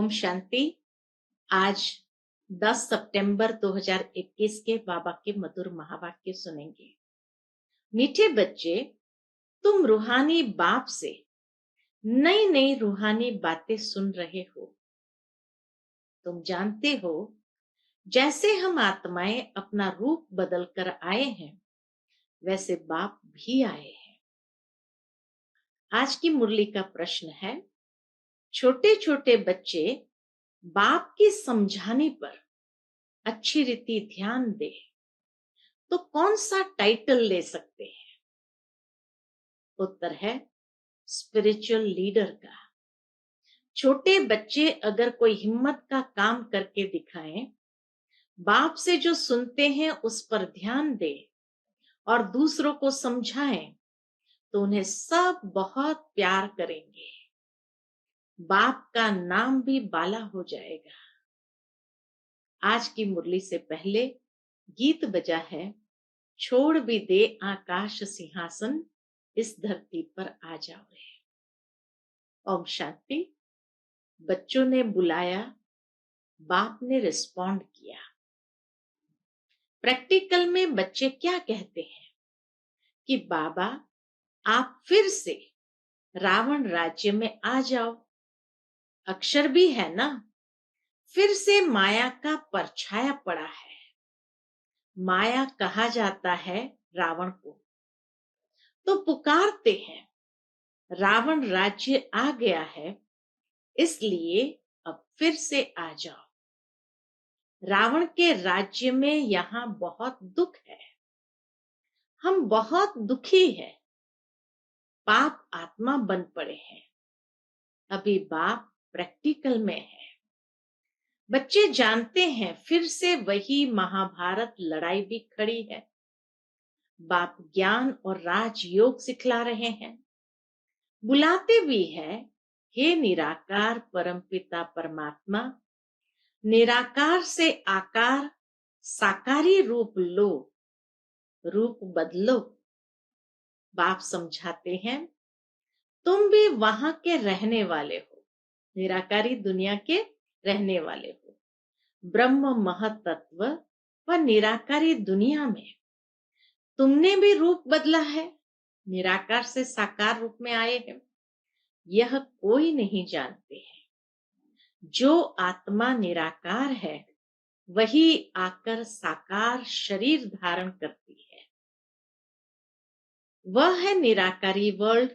ओम शांति। आज 10 सितंबर 2021 के बाबा के मधुर महावाक्य सुनेंगे। मीठे बच्चे, तुम रूहानी बाप से नई नई रूहानी बातें सुन रहे हो। तुम जानते हो, जैसे हम आत्माएं अपना रूप बदल कर आए हैं, वैसे बाप भी आए हैं। आज की मुरली का प्रश्न है, छोटे छोटे बच्चे बाप की समझाने पर अच्छी रीति ध्यान दे तो कौन सा टाइटल ले सकते हैं? उत्तर है स्पिरिचुअल लीडर का। छोटे बच्चे अगर कोई हिम्मत का काम करके दिखाएं, बाप से जो सुनते हैं उस पर ध्यान दे और दूसरों को समझाएं, तो उन्हें सब बहुत प्यार करेंगे। बाप का नाम भी बाला हो जाएगा। आज की मुरली से पहले गीत बजा है, छोड़ भी दे आकाश सिंहासन, इस धरती पर आ जाओ रे। ओम शांति। बच्चों ने बुलाया, बाप ने रिस्पॉन्ड किया। प्रैक्टिकल में बच्चे क्या कहते हैं कि बाबा आप फिर से रावण राज्य में आ जाओ। अक्षर भी है ना, फिर से माया का परछाया पड़ा है। माया कहा जाता है रावण को, तो पुकारते हैं रावण राज्य आ गया है, इसलिए अब फिर से आ जाओ। रावण के राज्य में यहां बहुत दुख है, हम बहुत दुखी हैं, पाप आत्मा बन पड़े हैं। अभी बाप प्रैक्टिकल में है। बच्चे जानते हैं फिर से वही महाभारत लड़ाई भी खड़ी है। बाप ज्ञान और राजयोग सिखला रहे हैं, बुलाते भी है, हे निराकार परमपिता परमात्मा, निराकार से आकार साकारी रूप लो, रूप बदलो। बाप समझाते हैं, तुम भी वहां के रहने वाले हो, निराकारी दुनिया के रहने वाले हो। ब्रह्म महतत्व व निराकारी दुनिया में तुमने भी रूप बदला है, निराकार से साकार रूप में आए हैं। यह कोई नहीं जानते हैं। जो आत्मा निराकार है वही आकर साकार शरीर धारण करती है। वह है निराकारी वर्ल्ड,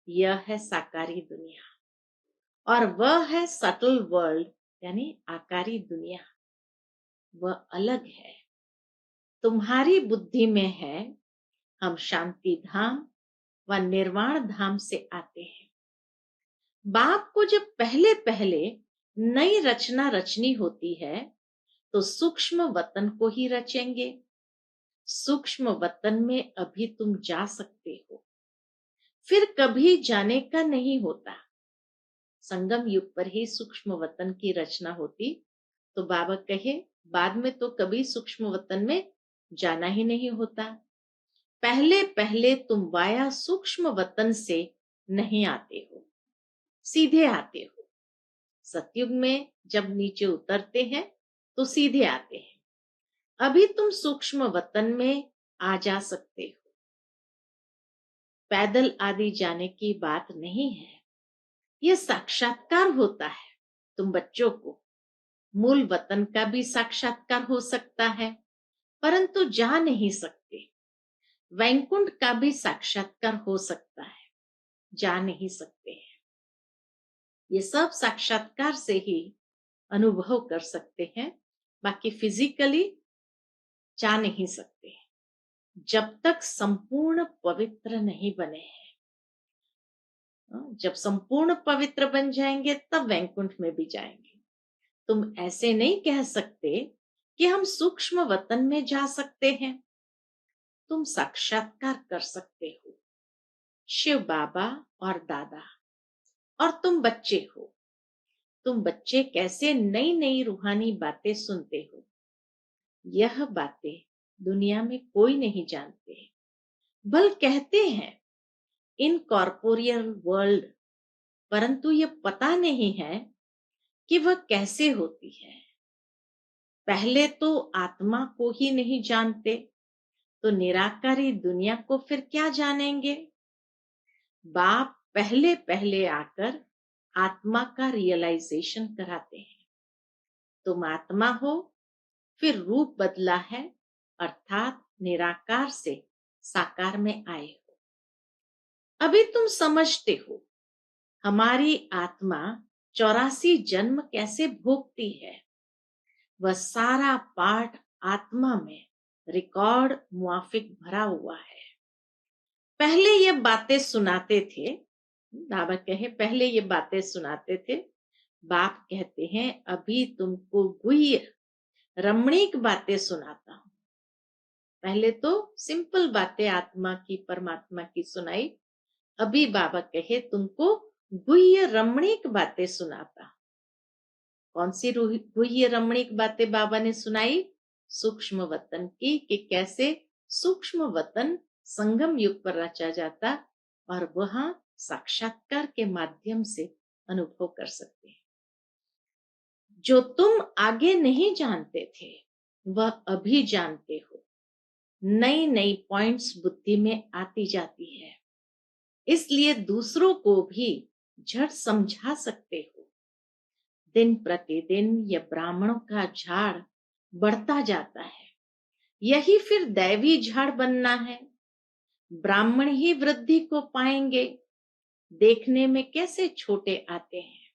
यह है साकारी दुनिया, और वह है सटल वर्ल्ड यानी आकारी दुनिया। वह अलग है। तुम्हारी बुद्धि में है हम शांति धाम व निर्वाण धाम से आते हैं। बाप को जब पहले पहले नई रचना रचनी होती है तो सूक्ष्म वतन को ही रचेंगे। सूक्ष्म वतन में अभी तुम जा सकते हो, फिर कभी जाने का नहीं होता। संगम युग पर ही सूक्ष्म वतन की रचना होती तो बाबा कहे बाद में तो कभी सूक्ष्म वतन में जाना ही नहीं होता। पहले पहले तुम वाया सूक्ष्म वतन से नहीं आते हो, सीधे आते हो। सतयुग में जब नीचे उतरते हैं तो सीधे आते हैं। अभी तुम सूक्ष्म वतन में आ जा सकते हो। पैदल आदि जाने की बात नहीं है, यह साक्षात्कार होता है। तुम बच्चों को मूल वतन का भी साक्षात्कार हो सकता है, परंतु जा नहीं सकते। वैकुंठ का भी साक्षात्कार हो सकता है, जा नहीं सकते हैं। ये सब साक्षात्कार से ही अनुभव कर सकते हैं, बाकी फिजिकली जा नहीं सकते जब तक संपूर्ण पवित्र नहीं बने हैं। जब संपूर्ण पवित्र बन जाएंगे तब वैकुंठ में भी जाएंगे। तुम ऐसे नहीं कह सकते कि हम सूक्ष्म वतन में जा सकते हैं। तुम साक्षात्कार कर सकते हो। शिव बाबा और दादा, और तुम बच्चे हो। तुम बच्चे कैसे नई नई रूहानी बातें सुनते हो, यह बातें दुनिया में कोई नहीं जानते। बल कहते हैं इन कॉर्पोरियल वर्ल्ड, परंतु यह पता नहीं है कि वह कैसे होती है। पहले तो आत्मा को ही नहीं जानते, तो निराकारी दुनिया को फिर क्या जानेंगे। बाप पहले पहले आकर आत्मा का रियलाइजेशन कराते हैं। तुम आत्मा हो, फिर रूप बदला है, अर्थात निराकार से साकार में आए हो। अभी तुम समझते हो हमारी आत्मा 84 जन्म कैसे भोगती है। वह सारा पाठ आत्मा में रिकॉर्ड मुआफिक भरा हुआ है। पहले ये बातें सुनाते थे, बाबा कहे पहले ये बातें सुनाते थे। बाप कहते हैं अभी तुमको गुह्य रमणीक बातें सुनाता हूं। पहले तो सिंपल बातें आत्मा की परमात्मा की सुनाई, अभी बाबा कहे तुमको गुह्य रमणीक बातें सुनाता हूं। कौन सी गुह्य रमणीक बातें बाबा ने सुनाई? सूक्ष्म वतन की, कि कैसे सूक्ष्म वतन संगम युग पर रचा जाता और वहां साक्षात्कार के माध्यम से अनुभव कर सकते हैं। जो तुम आगे नहीं जानते थे वह अभी जानते हो। नई नई पॉइंट्स बुद्धि में आती जाती है, इसलिए दूसरों को भी झट समझा सकते हो। दिन प्रतिदिन यह ब्राह्मणों का झाड़ बढ़ता जाता है, यही फिर दैवी झाड़ बनना है। ब्राह्मण ही वृद्धि को पाएंगे। देखने में कैसे छोटे आते हैं,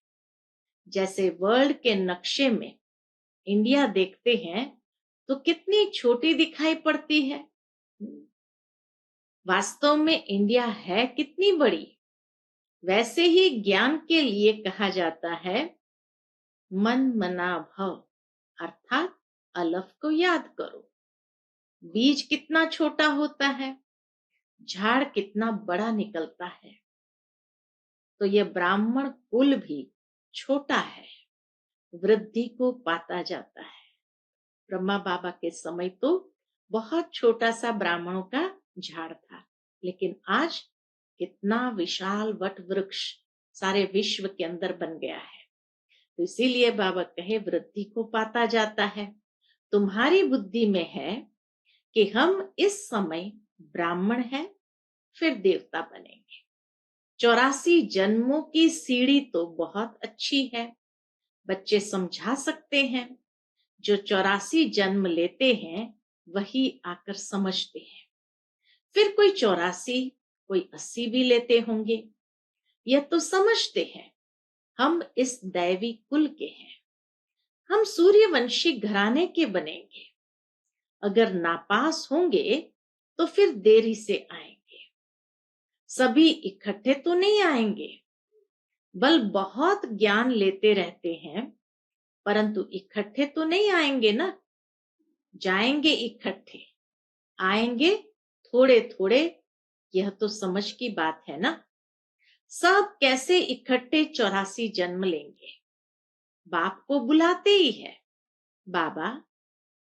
जैसे वर्ल्ड के नक्शे में इंडिया देखते हैं तो कितनी छोटी दिखाई पड़ती है। वास्तव में इंडिया है कितनी बड़ी। वैसे ही ज्ञान के लिए कहा जाता है मन मना भव, अर्थात अलफ को याद करो। बीज कितना छोटा होता है, झाड़ कितना बड़ा निकलता है। तो यह ब्राह्मण कुल भी छोटा है, वृद्धि को पाता जाता है। ब्रह्मा बाबा के समय तो बहुत छोटा सा ब्राह्मणों का झाड़ था, लेकिन आज कितना विशाल वट वृक्ष सारे विश्व के अंदर बन गया है। तो इसीलिए बाबा कहे वृद्धि को पाता जाता है। तुम्हारी बुद्धि में है कि हम इस समय ब्राह्मण हैं, फिर देवता बनेंगे। 84 जन्मों की सीढ़ी तो बहुत अच्छी है, बच्चे समझा सकते हैं। जो 84 जन्म लेते हैं वही आकर समझते हैं। फिर कोई 84 कोई 80 भी लेते होंगे, यह तो समझते हैं हम इस दैवी कुल के हैं, हम सूर्यवंशी घराने के बनेंगे। अगर नापास होंगे तो फिर देरी से आएंगे। सभी इकट्ठे तो नहीं आएंगे, बल बहुत ज्ञान लेते रहते हैं, परंतु इकट्ठे तो नहीं आएंगे ना। जाएंगे इकट्ठे, आएंगे थोड़े थोड़े, यह तो समझ की बात है ना। सब कैसे इकट्ठे 84 जन्म लेंगे। बाप को बुलाते ही है, बाबा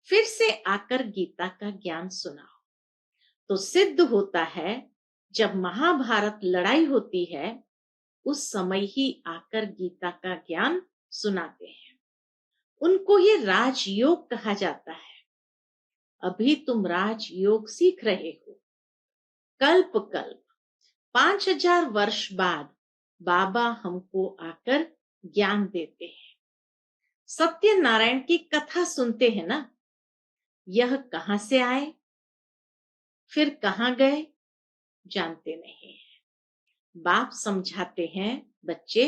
फिर से आकर गीता का ज्ञान सुनाओ। तो सिद्ध होता है जब महाभारत लड़ाई होती है उस समय ही आकर गीता का ज्ञान सुनाते हैं। उनको ये राजयोग कहा जाता है। अभी तुम राजयोग सीख रहे हो। कल्प कल्प 5000 वर्ष बाद बाबा हमको आकर ज्ञान देते हैं। सत्यनारायण की कथा सुनते हैं ना, यह कहां से आए फिर कहां गए जानते नहीं है। बाप समझाते हैं बच्चे,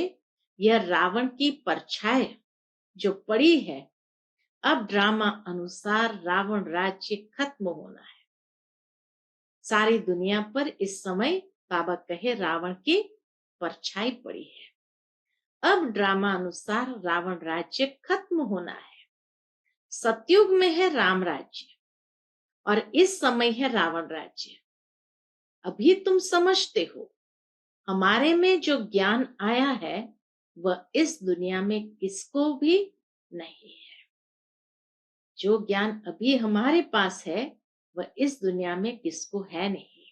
यह रावण की परछाई जो पड़ी है, अब ड्रामा अनुसार रावण राज्य खत्म होना है। सारी दुनिया पर इस समय बाबा कहे रावण की परछाई पड़ी है। अब ड्रामा अनुसार रावण राज्य खत्म होना है। सतयुग में है राम राज्य और इस समय है रावण राज्य। अभी तुम समझते हो हमारे में जो ज्ञान आया है वह इस दुनिया में किसको भी नहीं है। जो ज्ञान अभी हमारे पास है वह इस दुनिया में किसको है नहीं।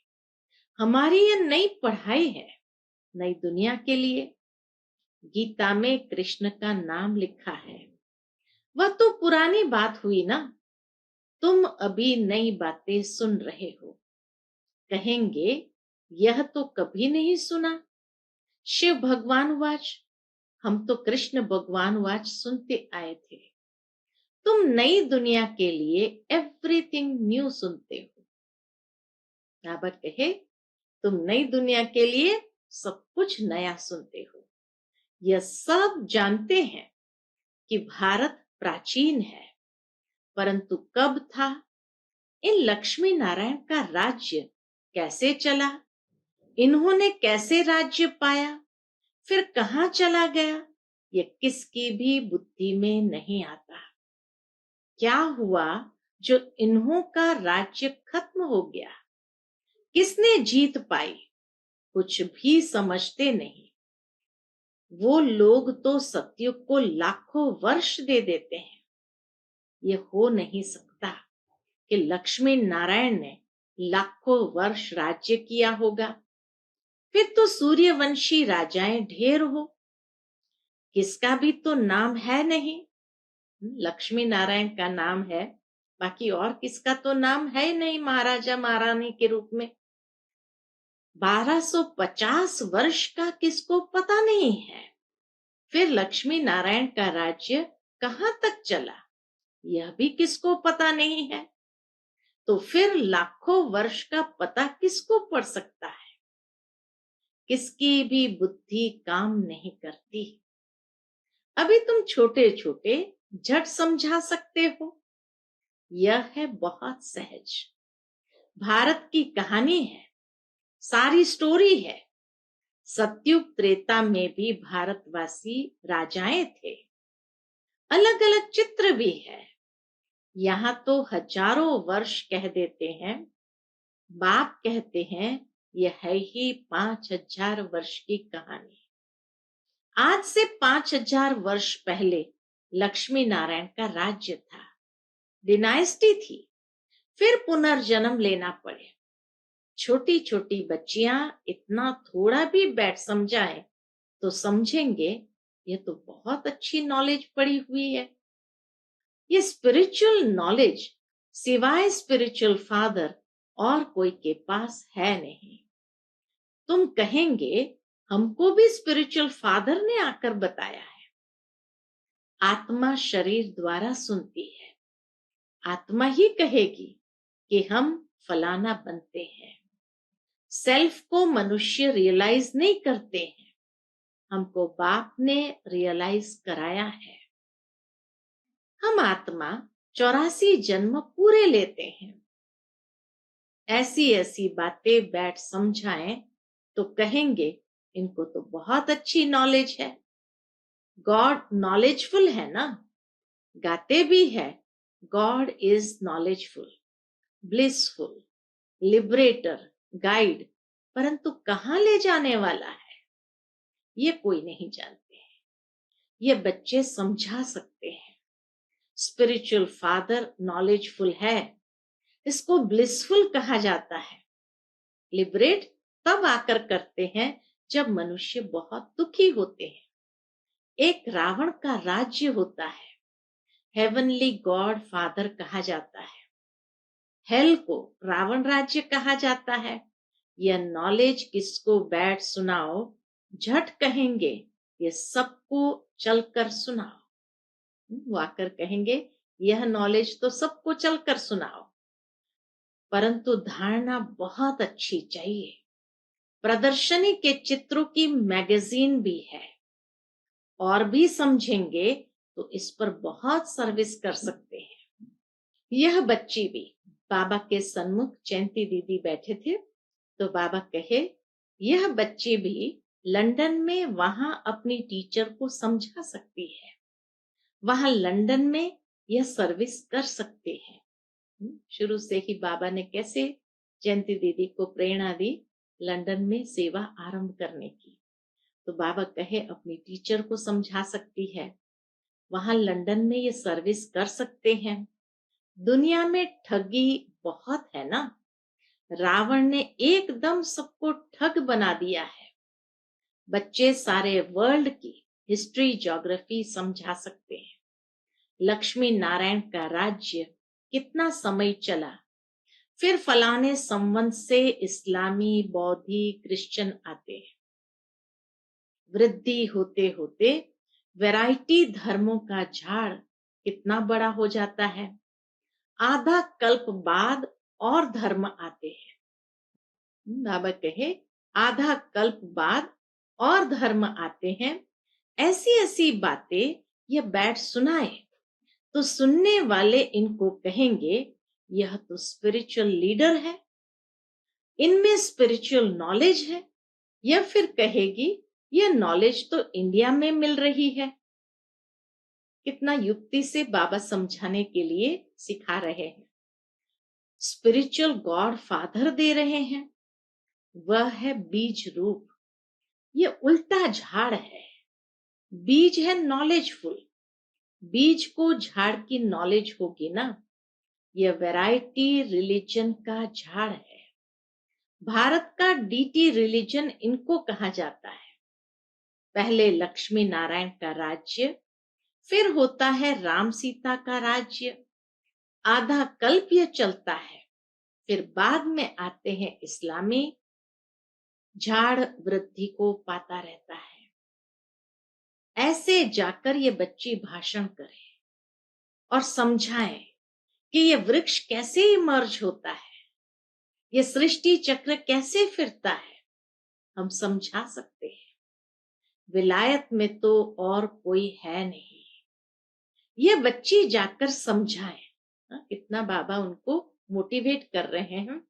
हमारी यह नई पढ़ाई है नई दुनिया के लिए। गीता में कृष्ण का नाम लिखा है। वह तो पुरानी बात हुई ना, तुम अभी नई बातें सुन रहे हो। कहेंगे यह तो कभी नहीं सुना। शिव भगवान वाच, हम तो कृष्ण भगवान वाच सुनते आए थे। तुम नई दुनिया के लिए एवरीथिंग न्यू सुनते हो। बाबा कहे तुम नई दुनिया के लिए सब कुछ नया सुनते हो। यह सब जानते हैं कि भारत प्राचीन है, परंतु कब था, इन लक्ष्मी नारायण का राज्य कैसे चला, इन्होंने कैसे राज्य पाया, फिर कहां चला गया, ये किसकी भी बुद्धि में नहीं आता। क्या हुआ जो इन्हों का राज्य खत्म हो गया, किसने जीत पाई, कुछ भी समझते नहीं। वो लोग तो सतयुग को लाखों वर्ष दे देते हैं। ये हो नहीं सकता कि लक्ष्मी नारायण ने लाखों वर्ष राज्य किया होगा। फिर तो सूर्यवंशी राजाएं ढेर हो, किसका भी तो नाम है नहीं। लक्ष्मी नारायण का नाम है, बाकी और किसका तो नाम है नहीं महाराजा महारानी के रूप में। 1250 वर्ष का किसको पता नहीं है। फिर लक्ष्मी नारायण का राज्य कहां तक चला, यह भी किसको पता नहीं है। तो फिर लाखों वर्ष का पता किसको पड़ सकता है। किसकी भी बुद्धि काम नहीं करती। अभी तुम छोटे छोटे झट समझा सकते हो। यह है बहुत सहज। भारत की कहानी है, सारी स्टोरी है। सतयुग त्रेता में भी भारतवासी राजाएं थे। अलग अलग चित्र भी है। यहाँ तो हजारों वर्ष कह देते हैं, बाप कहते हैं यह है ही 5000 वर्ष की कहानी। आज से 5000 वर्ष पहले लक्ष्मी नारायण का राज्य था, डिनाइस्टी थी। फिर पुनर्जन्म लेना पड़े। छोटी छोटी बच्चियां इतना थोड़ा भी बैठ समझाए तो समझेंगे ये तो बहुत अच्छी नॉलेज पड़ी हुई है। ये स्पिरिचुअल नॉलेज सिवाय स्पिरिचुअल फादर और कोई के पास है नहीं। तुम कहेंगे हमको भी स्पिरिचुअल फादर ने आकर बताया है। आत्मा शरीर द्वारा सुनती है। आत्मा ही कहेगी कि हम फलाना बनते हैं। सेल्फ को मनुष्य रियलाइज नहीं करते हैं, हमको बाप ने रियलाइज कराया है। हम आत्मा 84 जन्म पूरे लेते हैं। ऐसी ऐसी बातें बैठ समझाएं तो कहेंगे इनको तो बहुत अच्छी नॉलेज है। गॉड नॉलेजफुल है ना, गाते भी है God is knowledgeful, blissful, liberator, guide, परंतु कहां ले जाने वाला है ये कोई नहीं जानते हैं। ये बच्चे समझा सकते हैं। स्पिरिचुअल फादर नॉलेजफुल है, इसको ब्लिसफुल कहा जाता है। लिबरेट तब आकर करते हैं जब मनुष्य बहुत दुखी होते हैं। एक रावण का राज्य होता है, हेवनली गॉड फादर कहा जाता है। हेल को रावण राज्य कहा जाता है। यह नॉलेज किसको बैठ सुनाओ, झट कहेंगे ये सबको चलकर सुनाओ। वो आकर कहेंगे यह नॉलेज तो सबको चलकर सुनाओ, परंतु धारणा बहुत अच्छी चाहिए। प्रदर्शनी के चित्रों की मैगजीन भी है, और भी समझेंगे तो इस पर बहुत सर्विस कर सकते हैं। यह बच्ची भी बाबा के सन्मुख जयंती दीदी बैठे थे, तो बाबा कहे यह बच्ची भी लंदन में वहां अपनी टीचर को समझा सकती है, वहां लंदन में यह सर्विस कर सकते हैं। शुरू से ही बाबा ने कैसे जयंती दीदी को प्रेरणा दी लंदन में सेवा आरंभ करने की। तो बाबा कहे अपनी टीचर को समझा सकती है, वहां लंदन में ये सर्विस कर सकते हैं। दुनिया में ठगी बहुत है ना, रावण ने एकदम सबको ठग बना दिया है। बच्चे सारे वर्ल्ड की हिस्ट्री ज्योग्राफी समझा सकते हैं। लक्ष्मी नारायण का राज्य कितना समय चला, फिर फलाने संवंत से इस्लामी, बौद्धि, क्रिश्चियन आते हैं। वृद्धि होते होते वैरायटी धर्मों का झाड़ कितना बड़ा हो जाता है। आधा कल्प बाद और धर्म आते हैं। बाबा कहे आधा कल्प बाद और धर्म आते हैं। ऐसी ऐसी बातें ये बैठ सुनाए तो सुनने वाले इनको कहेंगे यह तो स्पिरिचुअल लीडर है, इनमें स्पिरिचुअल नॉलेज है। या फिर कहेगी यह नॉलेज तो इंडिया में मिल रही है। कितना युक्ति से बाबा समझाने के लिए सिखा रहे हैं। स्पिरिचुअल गॉड फादर दे रहे हैं, वह है बीज रूप। ये उल्टा झाड़ है। बीज है नॉलेजफुल। बीज को झाड़ की नॉलेज होगी ना। यह वैरायटी रिलीजन का झाड़ है। भारत का डीटी रिलीजन इनको कहा जाता है। पहले लक्ष्मी नारायण का राज्य, फिर होता है राम सीता का राज्य। आधा कल्प यह चलता है, फिर बाद में आते हैं इस्लामी। झाड़ वृद्धि को पाता रहता है। ऐसे जाकर ये बच्ची भाषण करे और समझाएं कि ये वृक्ष कैसे इमर्ज होता है, ये सृष्टि चक्र कैसे फिरता है। हम समझा सकते हैं। विलायत में तो और कोई है नहीं। ये बच्ची जाकर समझाए। कितना बाबा उनको मोटिवेट कर रहे हैं,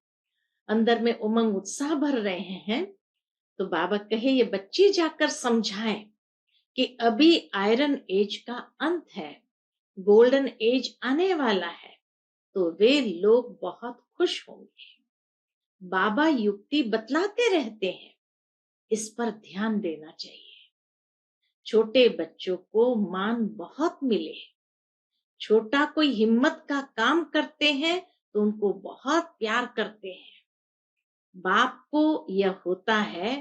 अंदर में उमंग उत्साह भर रहे हैं। तो बाबा कहे ये बच्ची जाकर समझाए कि अभी आयरन एज का अंत है, गोल्डन एज आने वाला है, तो वे लोग बहुत खुश होंगे। बाबा युक्ति बतलाते रहते हैं, इस पर ध्यान देना चाहिए। छोटे बच्चों को मान बहुत मिले। छोटा कोई हिम्मत का काम करते हैं तो उनको बहुत प्यार करते हैं। बाप को यह होता है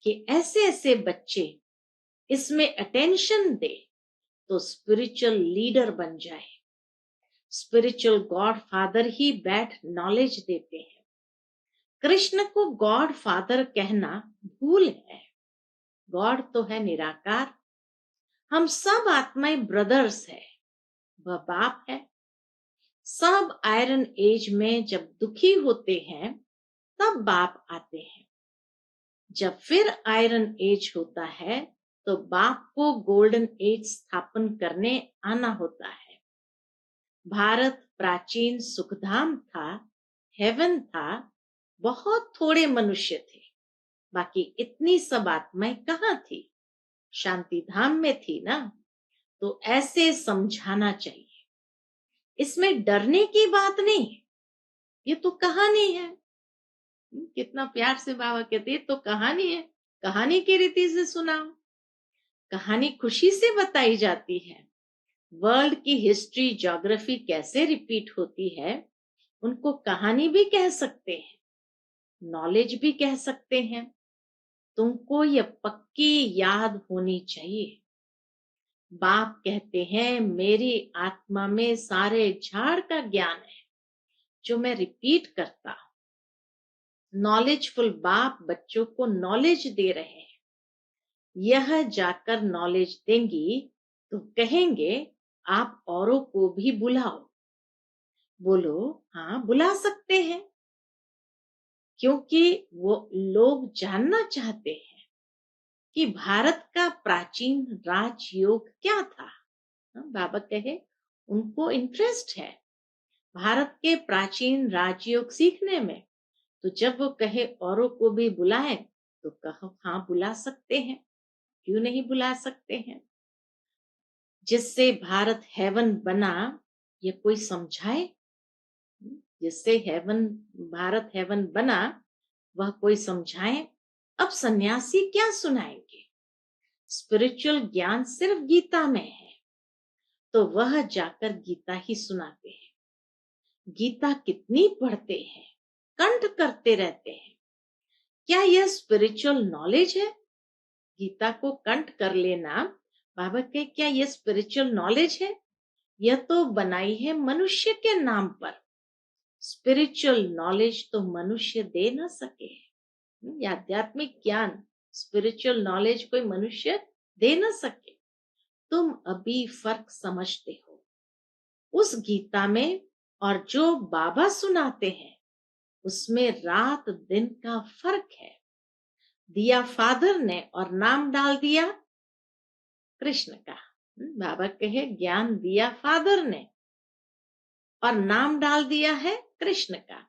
कि ऐसे ऐसे बच्चे इसमें अटेंशन दे तो स्पिरिचुअल लीडर बन जाए। स्पिरिचुअल गॉड फादर ही बैठ नॉलेज देते हैं। कृष्ण को गॉड फादर कहना भूल है। गॉड तो है निराकार। हम सब आत्माएं ब्रदर्स है, वह बाप है। सब आयरन एज में जब दुखी होते हैं तब बाप आते हैं। जब फिर आयरन एज होता है तो बाप को गोल्डन एज स्थापन करने आना होता है। भारत प्राचीन सुखधाम था, हेवन था। बहुत थोड़े मनुष्य थे, बाकी इतनी सब आत्माएं कहाँ थी? शांति धाम में थी ना। तो ऐसे समझाना चाहिए। इसमें डरने की बात नहीं, ये तो कहानी है। कितना प्यार से बाबा कहते हैं तो कहानी है, कहानी की रीति से सुनाओ। कहानी खुशी से बताई जाती है। वर्ल्ड की हिस्ट्री ज्योग्राफी कैसे रिपीट होती है, उनको कहानी भी कह सकते हैं, नॉलेज भी कह सकते हैं। तुमको ये पक्की याद होनी चाहिए। बाप कहते हैं मेरी आत्मा में सारे झाड़ का ज्ञान है जो मैं रिपीट करता हूं। नॉलेजफुल बाप बच्चों को नॉलेज दे रहे हैं। यह जाकर नॉलेज देंगी तो कहेंगे आप औरों को भी बुलाओ। बोलो हाँ बुला सकते हैं, क्योंकि वो लोग जानना चाहते हैं कि भारत का प्राचीन राजयोग क्या था। बाबा कहे उनको इंटरेस्ट है भारत के प्राचीन राजयोग सीखने में। तो जब वो कहे औरों को भी बुलाए तो कहो हाँ बुला सकते हैं, क्यों नहीं बुला सकते हैं। जिससे भारत हेवन बना ये कोई समझाए। जिससे हेवन, भारत हेवन बना, वह कोई समझाए। अब सन्यासी क्या सुनाएंगे? स्पिरिचुअल ज्ञान सिर्फ गीता में है, तो वह जाकर गीता ही सुनाते हैं। गीता कितनी पढ़ते हैं, कंठ करते रहते हैं। क्या यह स्पिरिचुअल नॉलेज है? गीता को कंठ कर लेना बाबा कहे क्या ये स्पिरिचुअल नॉलेज है? यह तो बनाई है मनुष्य के नाम पर। स्पिरिचुअल नॉलेज तो मनुष्य दे ना सके। ये आध्यात्मिक ज्ञान, स्पिरिचुअल नॉलेज कोई मनुष्य दे ना सके। तुम अभी फर्क समझते हो उस गीता में, और जो बाबा सुनाते हैं उसमें रात दिन का फर्क है। दिया फादर ने और नाम डाल दिया कृष्ण का। बाबा कहे ज्ञान दिया फादर ने और नाम डाल दिया है कृष्ण का।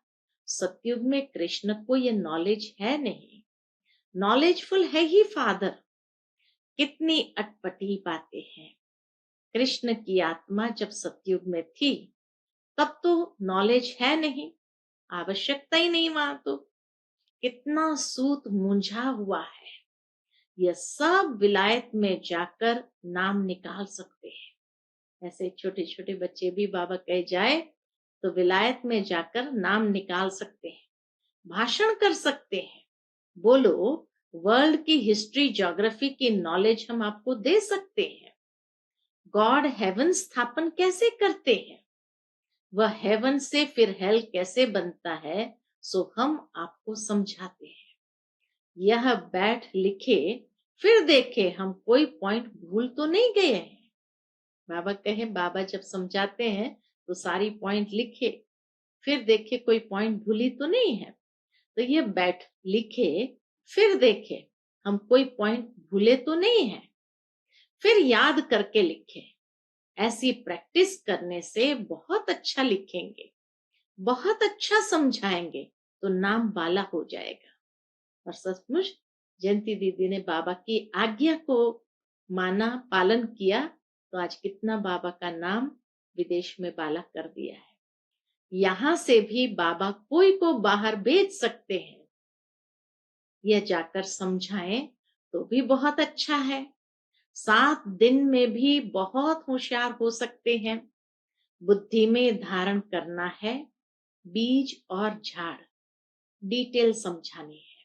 सतयुग में कृष्ण को ये नॉलेज है नहीं, नॉलेजफुल है ही फादर। कितनी अटपटी बातें हैं। कृष्ण की आत्मा जब सतयुग में थी तब तो नॉलेज है नहीं, आवश्यकता ही नहीं वहां तो। कितना सूत मूंझा हुआ है। यह सब विलायत में जाकर नाम निकाल सकते हैं। ऐसे छोटे छोटे बच्चे भी बाबा कह जाए तो विलायत में जाकर नाम निकाल सकते हैं, भाषण कर सकते हैं। बोलो, वर्ल्ड की हिस्ट्री ज्योग्राफी की नॉलेज हम आपको दे सकते हैं। गॉड हेवन स्थापन कैसे करते हैं, वह हेवन से फिर हेल कैसे बनता है, सो हम आपको समझाते हैं। यह बैठ लिखे फिर देखे हम कोई पॉइंट भूल तो नहीं गए हैं। बाबा कहे बाबा जब समझाते हैं तो सारी पॉइंट लिखे, फिर देखे कोई पॉइंट भूली तो नहीं है। तो ये बैठ लिखे फिर देखे हम कोई पॉइंट भूले तो नहीं है, फिर याद करके लिखे। ऐसी प्रैक्टिस करने से बहुत अच्छा लिखेंगे, बहुत अच्छा समझाएंगे तो नाम बाला हो जाएगा। और सचमुच जयंती दीदी ने बाबा की आज्ञा को माना, पालन किया, तो आज कितना बाबा का नाम विदेश में बाला कर दिया है। यहां से भी बाबा कोई को बाहर भेज सकते हैं। यह जाकर समझाएं तो भी बहुत अच्छा है। 7 दिन में भी बहुत होशियार हो सकते हैं। बुद्धि में धारण करना है बीज और झाड़, डिटेल समझानी है।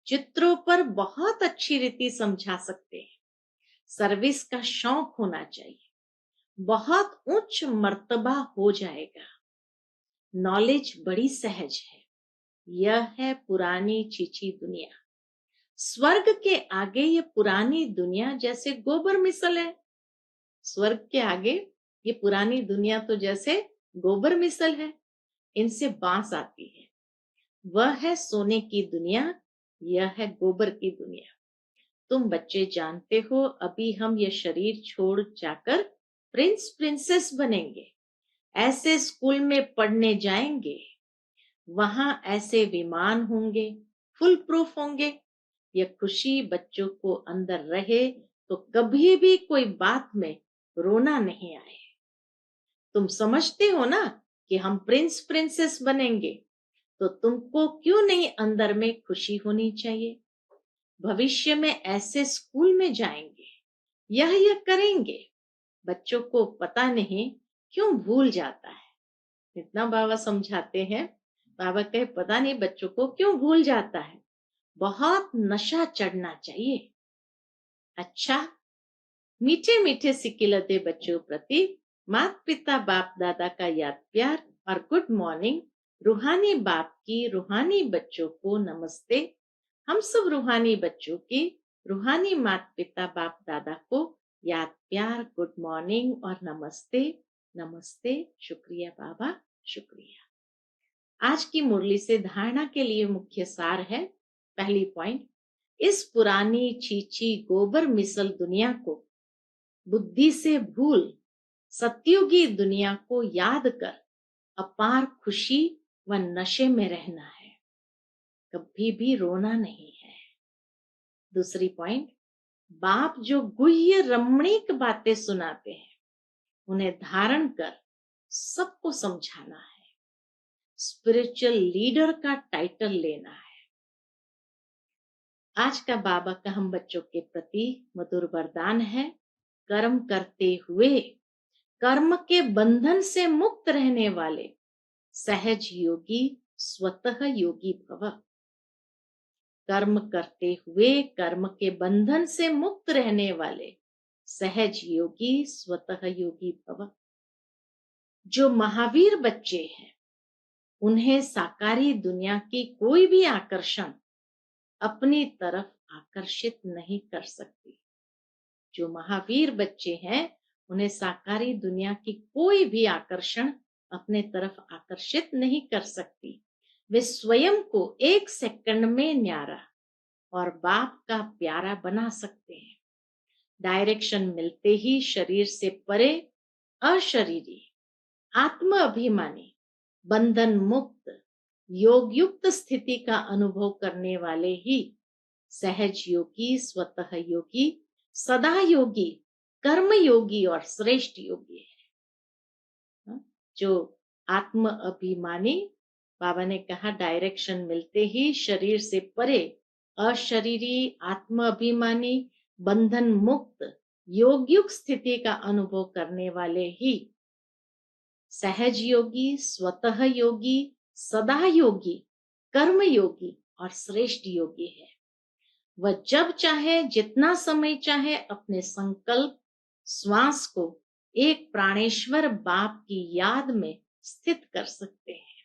चित्रों पर बहुत अच्छी रीति समझा सकते हैं। सर्विस का शौक होना चाहिए, बहुत उच्च मर्तबा हो जाएगा। नॉलेज बड़ी सहज है। यह है पुरानी चीची दुनिया। स्वर्ग के आगे ये पुरानी दुनिया जैसे गोबर मिसल है। स्वर्ग के आगे ये पुरानी दुनिया तो जैसे गोबर मिसल है, इनसे बांस आती है। वह है सोने की दुनिया, यह है गोबर की दुनिया। तुम बच्चे जानते हो अभी हम ये शरीर छोड़ जाकर प्रिंस प्रिंसेस बनेंगे। ऐसे स्कूल में पढ़ने जाएंगे, वहां ऐसे विमान होंगे, फुल प्रूफ होंगे। यह खुशी बच्चों को अंदर रहे तो कभी भी कोई बात में रोना नहीं आए। तुम समझते हो ना कि हम प्रिंस प्रिंसेस बनेंगे, तो तुमको क्यों नहीं अंदर में खुशी होनी चाहिए। भविष्य में ऐसे स्कूल में जाएंगे, यह करेंगे। बच्चों को पता नहीं क्यों भूल जाता है। इतना बाबा समझाते हैं, बाबा कहे पता नहीं बच्चों को क्यों भूल जाता है। बहुत नशा चढ़ना चाहिए। अच्छा, मीठे मीठे सिकिलते बच्चों प्रति माता पिता बाप दादा का याद प्यार और गुड मॉर्निंग। रूहानी बाप की रूहानी बच्चों को नमस्ते। हम सब रूहानी बच्चों की रूहानी माता पिता बाप दादा को याद प्यार, गुड मॉर्निंग और नमस्ते। नमस्ते, शुक्रिया बाबा, शुक्रिया। आज की मुरली से धारणा के लिए मुख्य सार है। पहली पॉइंट, इस पुरानी चीची गोबर मिसल दुनिया को बुद्धि से भूल सतयुगी दुनिया को याद कर अपार खुशी व नशे में रहना है, कभी भी रोना नहीं है। दूसरी पॉइंट, बाप जो गुह्य रमणीक बातें सुनाते हैं उन्हें धारण कर सबको समझाना है। स्पिरिचुअल लीडर का टाइटल लेना है। आज का बाबा का हम बच्चों के प्रति मधुर वरदान है, कर्म करते हुए कर्म के बंधन से मुक्त रहने वाले सहज योगी स्वतः योगी भव। कर्म करते हुए कर्म के बंधन से मुक्त रहने वाले सहज योगी स्वतः योगी भव। जो महावीर बच्चे हैं उन्हें साकारी दुनिया की कोई भी आकर्षण अपनी तरफ आकर्षित नहीं कर सकती। जो महावीर बच्चे हैं उन्हें साकारी दुनिया की कोई भी आकर्षण अपने तरफ आकर्षित नहीं कर सकती। वे स्वयं को 1 सेकंड में न्यारा और बाप का प्यारा बना सकते हैं। डायरेक्शन मिलते ही शरीर से परे अशरीरी, आत्म अभिमानी, बंधन मुक्त, योग युक्त स्थिति का अनुभव करने वाले ही सहज योगी, स्वतः योगी, सदा योगी, कर्म योगी और श्रेष्ठ योगी है। जो आत्म अभिमानी, बाबा ने कहा डायरेक्शन मिलते ही शरीर से परे अशरीरी, आत्म अभिमानी, बंधन मुक्त, योग युक्त स्थिति का अनुभव करने वाले ही सहज योगी, स्वतः योगी, सदा योगी, कर्म योगी और श्रेष्ठ योगी है। वह जब चाहे, जितना समय चाहे, अपने संकल्प श्वास को एक प्राणेश्वर बाप की याद में स्थित कर सकते हैं।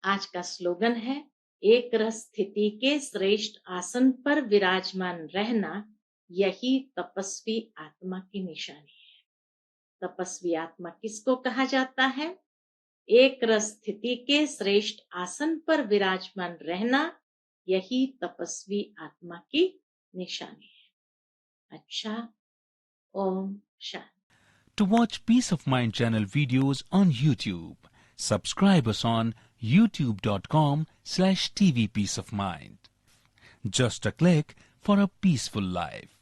आज का स्लोगन है, एक रस स्थिति के श्रेष्ठ आसन पर विराजमान रहना यही तपस्वी आत्मा की निशानी है। तपस्वी आत्मा किसको कहा जाता है? एक रस स्थिति के श्रेष्ठ आसन पर विराजमान रहना यही तपस्वी आत्मा की निशानी है। अच्छा, Om Shanti. To watch Peace of Mind channel videos on YouTube, subscribe us on youtube.com/tvpeaceofmind. Just a click for a peaceful life.